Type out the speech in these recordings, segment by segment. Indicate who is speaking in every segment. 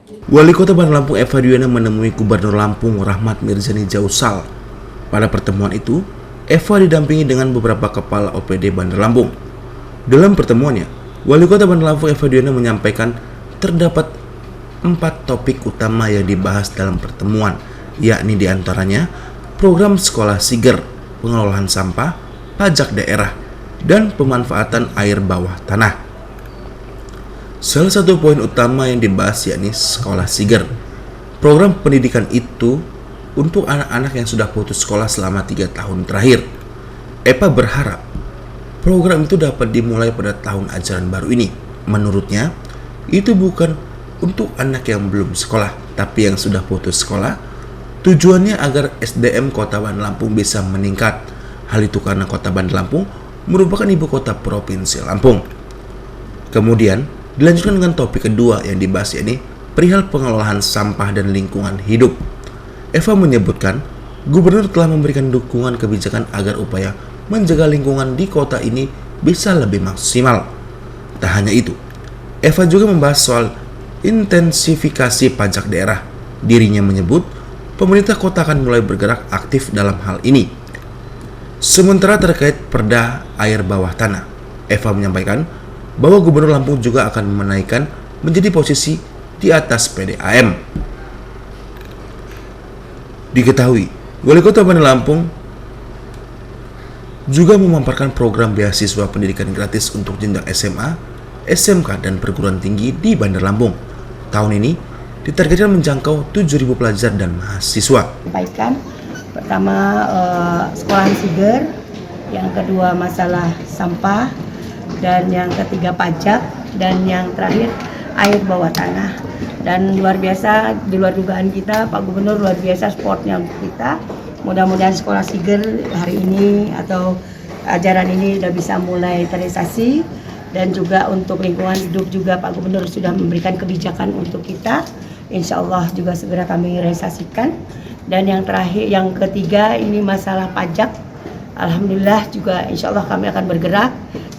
Speaker 1: Wali Kota Bandar Lampung Eva Duyana menemui Gubernur Lampung Rahmat Mirzani Jausal. Pada pertemuan itu, Eva didampingi dengan beberapa kepala OPD Bandar Lampung. Dalam pertemuannya, Wali Kota Bandar Lampung Eva Duyana menyampaikan terdapat 4 topik utama yang dibahas dalam pertemuan, yakni diantaranya program sekolah Siger, pengelolaan sampah, pajak daerah, dan pemanfaatan air bawah tanah. Salah satu poin utama yang dibahas yakni sekolah Siger. Program pendidikan itu untuk anak-anak yang sudah putus sekolah selama 3 tahun terakhir. Eva berharap program itu dapat dimulai pada tahun ajaran baru ini. Menurutnya, itu bukan untuk anak yang belum sekolah, tapi yang sudah putus sekolah. Tujuannya agar SDM Kota Bandar Lampung bisa meningkat. Hal itu karena Kota Bandar Lampung merupakan ibu kota Provinsi Lampung. Kemudian, dilanjutkan dengan topik kedua yang dibahas yakni perihal pengelolaan sampah dan lingkungan hidup. Eva menyebutkan, Gubernur telah memberikan dukungan kebijakan agar upaya menjaga lingkungan di kota ini bisa lebih maksimal. Tak hanya itu, Eva juga membahas soal intensifikasi pajak daerah. Dirinya menyebut, pemerintah kota akan mulai bergerak aktif dalam hal ini. Sementara terkait perda air bawah tanah, Eva menyampaikan bahwa Gubernur Lampung juga akan menaikkan menjadi posisi di atas PDAM. Diketahui, Wali Kota Bandar Lampung juga memaparkan program beasiswa pendidikan gratis untuk jenjang SMA, SMK, dan perguruan tinggi di Bandar Lampung. Tahun ini ditargetkan menjangkau 7.000 pelajar dan mahasiswa.
Speaker 2: Sampaikan pertama sekolahan Siger, yang kedua masalah sampah, dan yang ketiga pajak, dan yang terakhir air bawah tanah. Dan luar biasa, di luar dugaan kita, Pak Gubernur luar biasa supportnya untuk kita. Mudah-mudahan sekolah Siger hari ini atau ajaran ini sudah bisa mulai terrealisasi. Dan juga untuk lingkungan hidup juga Pak Gubernur sudah memberikan kebijakan untuk kita. Insya Allah juga segera kami realisasikan. Dan yang terakhir, yang ketiga ini masalah pajak. Alhamdulillah juga insya Allah kami akan bergerak.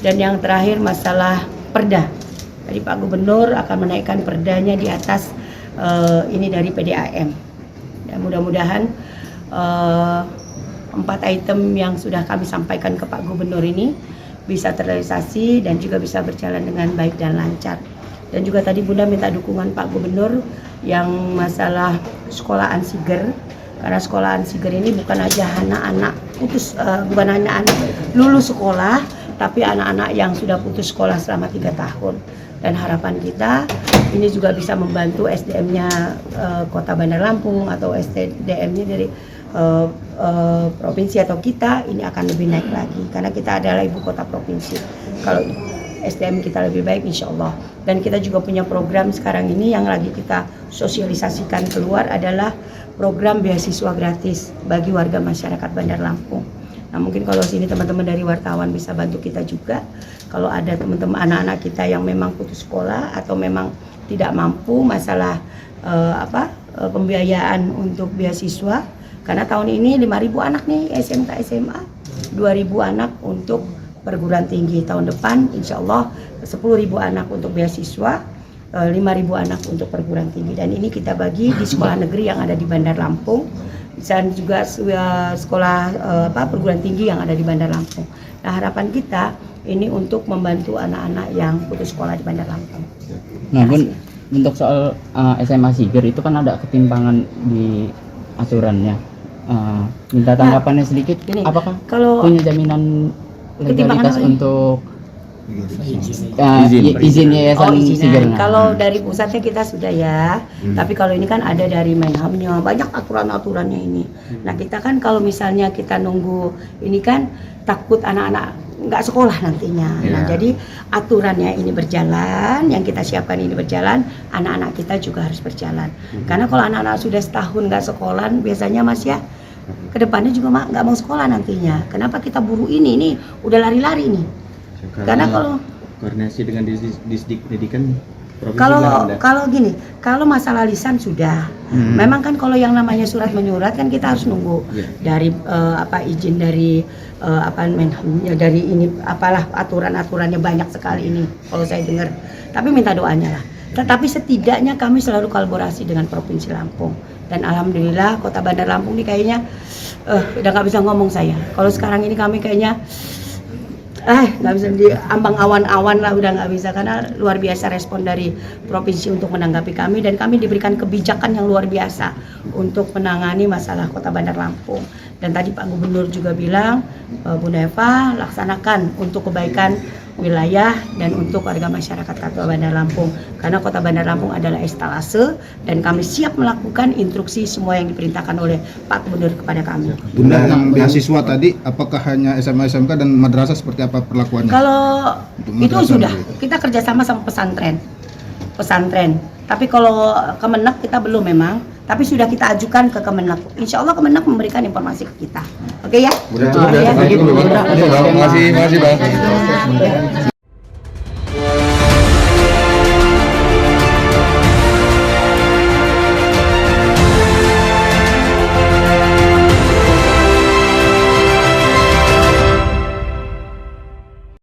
Speaker 2: Dan yang terakhir masalah perda. Jadi Pak Gubernur akan menaikkan perdanya di atas ini dari PDAM. Dan mudah-mudahan 4 item yang sudah kami sampaikan ke Pak Gubernur ini bisa terrealisasi dan juga bisa berjalan dengan baik dan lancar. Dan juga tadi Bunda minta dukungan Pak Gubernur yang masalah sekolahan Siger. Karena sekolahan Siger ini bukan aja anak-anak putus, bukan hanya anak lulus sekolah, tapi anak-anak yang sudah putus sekolah selama 3 tahun. Dan harapan kita ini juga bisa membantu SDM-nya Kota Bandar Lampung atau SDM-nya dari provinsi atau kita ini akan lebih naik lagi karena kita adalah ibu kota provinsi. Kalau SDM kita lebih baik insya Allah. Dan kita juga punya program sekarang ini yang lagi kita sosialisasikan keluar adalah program beasiswa gratis bagi warga masyarakat Bandar Lampung. Nah mungkin kalau sini teman-teman dari wartawan bisa bantu kita juga. Kalau ada teman-teman anak-anak kita yang memang putus sekolah atau memang tidak mampu masalah pembiayaan untuk beasiswa. Karena tahun ini 5.000 anak nih SMK SMA, 2.000 anak untuk perguruan tinggi. Tahun depan insya Allah 10.000 anak untuk beasiswa, 5.000 anak untuk perguruan tinggi. Dan ini kita bagi di sekolah negeri yang ada di Bandar Lampung dan juga sekolah perguruan tinggi yang ada di Bandar Lampung. Nah harapan kita ini untuk membantu anak-anak yang putus sekolah di Bandar Lampung.
Speaker 3: Nah Bun, untuk soal SMA Siger itu kan ada ketimpangan di aturannya. Minta tanggapannya sedikit.
Speaker 2: Ini,
Speaker 3: apakah
Speaker 2: kalau
Speaker 3: punya jaminan legalitas untuk izin yayasan Siger?
Speaker 2: Kalau dari pusatnya kita sudah ya, tapi kalau ini kan ada dari Menhamnya, banyak aturan-aturannya ini. Nah kita kan kalau misalnya kita nunggu ini kan takut anak-anak nggak sekolah nantinya. Nah jadi aturannya ini berjalan, yang kita siapkan ini berjalan, anak-anak kita juga harus berjalan. Karena kalau anak-anak sudah setahun nggak sekolah, biasanya Mas ya, kedepannya juga nggak mau sekolah nantinya. Kenapa kita buru ini udah lari-lari nih? Karena kalau
Speaker 4: koordinasi dengan Disdik Pendidikan Provinsi
Speaker 2: kalau gini, kalau masalah lisan sudah, memang kan kalau yang namanya surat menyurat kan kita harus nunggu dari izin dari Menhamnya, dari ini apalah aturan-aturannya banyak sekali ini kalau saya dengar. Tapi minta doanya lah. Tetapi setidaknya kami selalu kolaborasi dengan Provinsi Lampung. Dan alhamdulillah Kota Bandar Lampung ini kayaknya udah nggak bisa ngomong saya. Kalau sekarang ini kami kayaknya nggak bisa diambang awan-awan lah, udah nggak bisa, karena luar biasa respon dari provinsi untuk menanggapi kami, dan kami diberikan kebijakan yang luar biasa untuk menangani masalah Kota Bandar Lampung. Dan tadi Pak Gubernur juga bilang, Bu Neva, laksanakan untuk kebaikan wilayah dan untuk warga masyarakat Kota Bandar Lampung, karena Kota Bandar Lampung adalah estalase dan kami siap melakukan instruksi semua yang diperintahkan oleh Pak Gubernur kepada kami.
Speaker 5: Bunda, yang beasiswa tadi apakah hanya SMA SMK dan madrasah, seperti apa perlakuannya?
Speaker 2: Kalau itu sudah kita kerjasama sama pesantren. Tapi kalau Kemenak kita belum memang, tapi sudah kita ajukan ke Kemenak. Insya Allah Kemenak memberikan informasi ke kita. Oke ya?
Speaker 6: Udah,
Speaker 2: Ya.
Speaker 6: makasih Bang.